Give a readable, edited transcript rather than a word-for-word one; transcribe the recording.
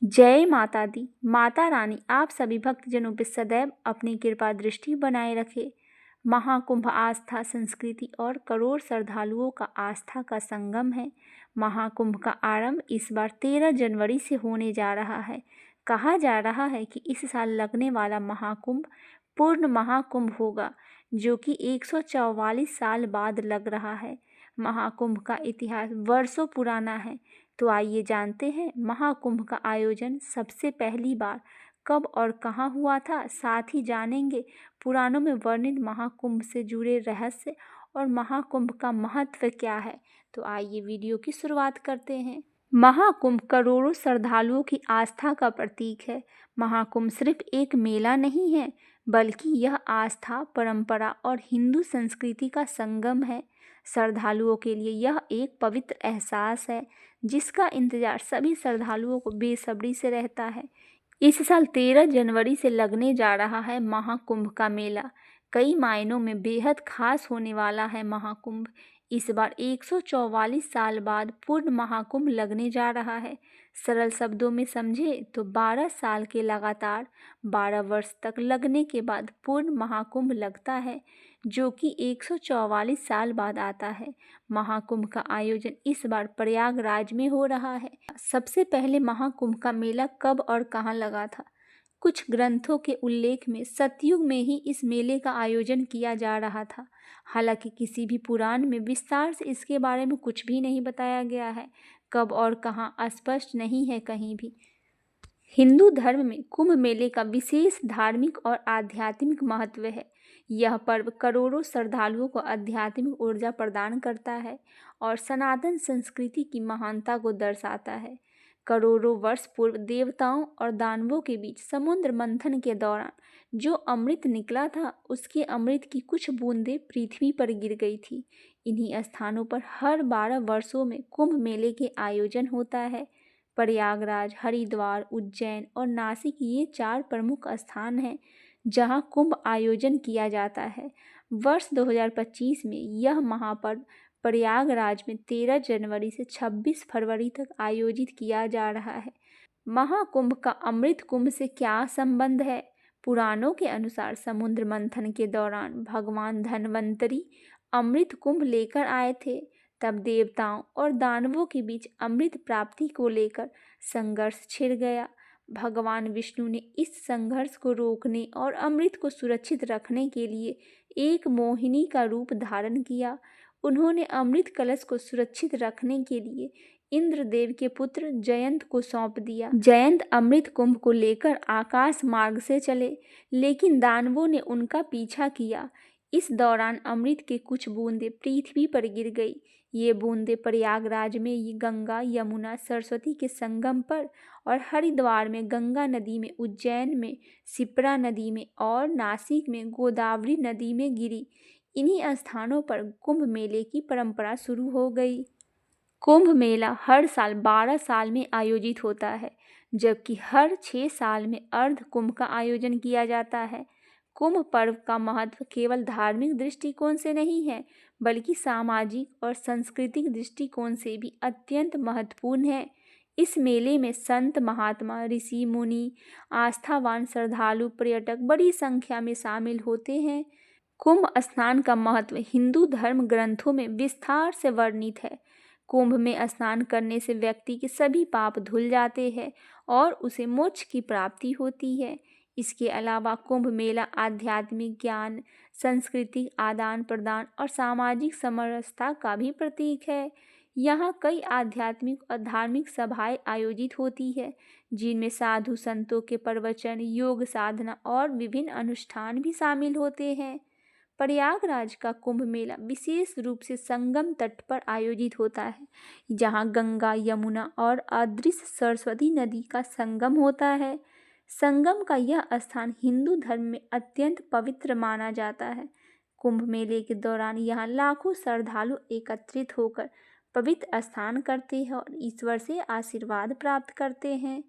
जय माता दी। माता रानी आप सभी भक्तजनों पर सदैव अपनी कृपा दृष्टि बनाए रखे। महाकुंभ आस्था, संस्कृति और करोड़ श्रद्धालुओं का आस्था का संगम है। महाकुंभ का आरंभ इस बार 13 जनवरी से होने जा रहा है। कहा जा रहा है कि इस साल लगने वाला महाकुंभ पूर्ण महाकुंभ होगा, जो कि 144 साल बाद लग रहा है। महाकुंभ का इतिहास वर्षों पुराना है। तो आइए जानते हैं महाकुंभ का आयोजन सबसे पहली बार कब और कहाँ हुआ था। साथ ही जानेंगे पुराणों में वर्णित महाकुंभ से जुड़े रहस्य और महाकुंभ का महत्व क्या है। तो आइए वीडियो की शुरुआत करते हैं। महाकुंभ करोड़ों श्रद्धालुओं की आस्था का प्रतीक है। महाकुंभ सिर्फ एक मेला नहीं है, बल्कि यह आस्था, परंपरा और हिंदू संस्कृति का संगम है। श्रद्धालुओं के लिए यह एक पवित्र एहसास है, जिसका इंतजार सभी श्रद्धालुओं को बेसब्री से रहता है। इस साल 13 जनवरी से लगने जा रहा है महाकुंभ का मेला। कई मायनों में बेहद खास होने वाला है महाकुंभ। इस बार 144 साल बाद पूर्ण महाकुंभ लगने जा रहा है। सरल शब्दों में समझे तो 12 साल के लगातार 12 वर्ष तक लगने के बाद पूर्ण महाकुंभ लगता है, जो कि 144 साल बाद आता है। महाकुंभ का आयोजन इस बार प्रयागराज में हो रहा है। सबसे पहले महाकुंभ का मेला कब और कहाँ लगा था। कुछ ग्रंथों के उल्लेख में सतयुग में ही इस मेले का आयोजन किया जा रहा था। हालांकि किसी भी पुराण में विस्तार से इसके बारे में कुछ भी नहीं बताया गया है। कब और कहाँ स्पष्ट नहीं है कहीं भी। हिंदू धर्म में कुंभ मेले का विशेष धार्मिक और आध्यात्मिक महत्व है। यह पर्व करोड़ों श्रद्धालुओं को आध्यात्मिक ऊर्जा प्रदान करता है और सनातन संस्कृति की महानता को दर्शाता है। करोड़ों वर्ष पूर्व देवताओं और दानवों के बीच समुद्र मंथन के दौरान जो अमृत निकला था, उसके अमृत की कुछ बूंदें पृथ्वी पर गिर गई थी। इन्हीं स्थानों पर हर 12 वर्षों में कुंभ मेले के आयोजन होता है। प्रयागराज, हरिद्वार, उज्जैन और नासिक ये 4 प्रमुख स्थान हैं जहां कुंभ आयोजन किया जाता है। वर्ष 2025 में यह महापर्व प्रयागराज में 13 जनवरी से 26 फरवरी तक आयोजित किया जा रहा है। महाकुंभ का अमृत कुंभ से क्या संबंध है। पुराणों के अनुसार समुद्र मंथन के दौरान भगवान धन्वंतरी अमृत कुंभ लेकर आए थे। तब देवताओं और दानवों के बीच अमृत प्राप्ति को लेकर संघर्ष छिड़ गया। भगवान विष्णु ने इस संघर्ष को रोकने और अमृत को सुरक्षित रखने के लिए एक मोहिनी का रूप धारण किया। उन्होंने अमृत कलश को सुरक्षित रखने के लिए इंद्रदेव के पुत्र जयंत को सौंप दिया। जयंत अमृत कुंभ को लेकर आकाश मार्ग से चले, लेकिन दानवों ने उनका पीछा किया। इस दौरान अमृत के कुछ बूंदें पृथ्वी पर गिर गई। ये बूंदें प्रयागराज में गंगा, यमुना, सरस्वती के संगम पर और हरिद्वार में गंगा नदी में, उज्जैन में शिप्रा नदी में और नासिक में गोदावरी नदी में गिरी। इन्हीं स्थानों पर कुंभ मेले की परंपरा शुरू हो गई। कुंभ मेला हर साल 12 साल में आयोजित होता है, जबकि हर 6 साल में अर्ध कुंभ का आयोजन किया जाता है। कुंभ पर्व का महत्व केवल धार्मिक दृष्टिकोण से नहीं है, बल्कि सामाजिक और सांस्कृतिक दृष्टिकोण से भी अत्यंत महत्वपूर्ण है। इस मेले में संत, महात्मा, ऋषि, मुनि, आस्थावान श्रद्धालु, पर्यटक बड़ी संख्या में शामिल होते हैं। कुंभ स्नान का महत्व हिंदू धर्म ग्रंथों में विस्तार से वर्णित है। कुंभ में स्नान करने से व्यक्ति के सभी पाप धुल जाते हैं और उसे मोक्ष की प्राप्ति होती है। इसके अलावा कुंभ मेला आध्यात्मिक ज्ञान, सांस्कृतिक आदान प्रदान और सामाजिक समरसता का भी प्रतीक है। यहाँ कई आध्यात्मिक और धार्मिक सभाएं आयोजित होती है, जिनमें साधु संतों के प्रवचन, योग साधना और विभिन्न अनुष्ठान भी शामिल होते हैं। प्रयागराज का कुंभ मेला विशेष रूप से संगम तट पर आयोजित होता है, जहां गंगा, यमुना और अदृश्य सरस्वती नदी का संगम होता है। संगम का यह स्थान हिंदू धर्म में अत्यंत पवित्र माना जाता है। कुंभ मेले के दौरान यहाँ लाखों श्रद्धालु एकत्रित होकर पवित्र स्नान करते हैं और ईश्वर से आशीर्वाद प्राप्त करते हैं।